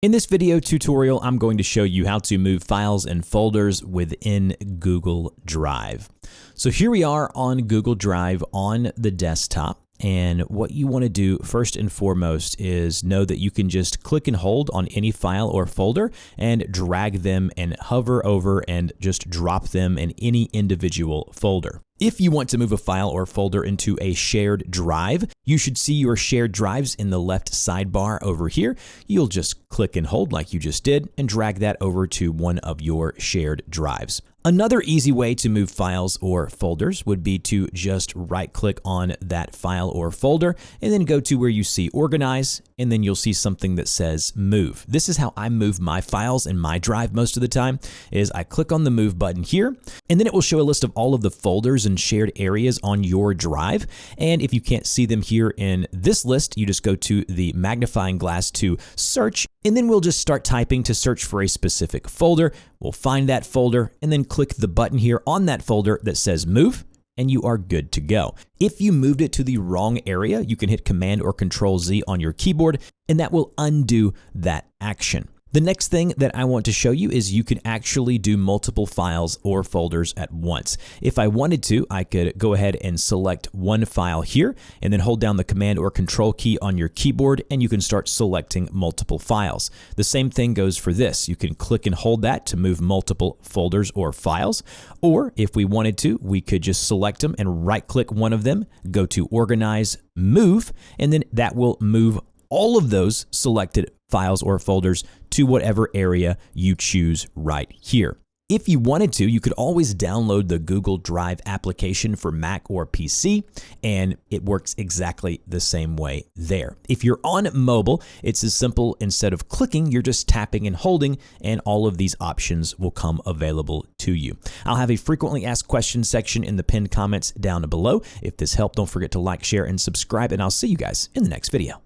In this video tutorial, I'm going to show you how to move files and folders within Google Drive. So here we are on Google Drive on the desktop. And what you want to do first and foremost is know that you can just click and hold on any file or folder and drag them and hover over and just drop them in any individual folder. If you want to move a file or folder into a shared drive, you should see your shared drives in the left sidebar over here. You'll just click and hold like you just did and drag that over to one of your shared drives. Another easy way to move files or folders would be to just right-click on that file or folder and then go to where you see Organize, and then you'll see something that says Move. This is how I move my files in my drive most of the time, is I click on the Move button here, and then it will show a list of all of the folders and shared areas on your drive. And if you can't see them here in this list, you just go to the magnifying glass to search, and then we'll just start typing to search for a specific folder. We'll find that folder and then click the button here on that folder that says Move, and you are good to go. If you moved it to the wrong area, you can hit Command or Control Z on your keyboard, and that will undo that action. The next thing that I want to show you is you can actually do multiple files or folders at once. If I wanted to, I could go ahead and select one file here and then hold down the Command or Control key on your keyboard, and you can start selecting multiple files. The same thing goes for this. You can click and hold that to move multiple folders or files, or if we wanted to, we could just select them and right-click one of them, go to Organize, Move, and then that will move all of those selected files or folders to whatever area you choose right here. If you wanted to, you could always download the Google Drive application for Mac or PC, and it works exactly the same way there. If you're on mobile, it's as simple. Instead of clicking, you're just tapping and holding, and all of these options will come available to you. I'll have a frequently asked questions section in the pinned comments down below. If this helped, don't forget to like, share, and subscribe, and I'll see you guys in the next video.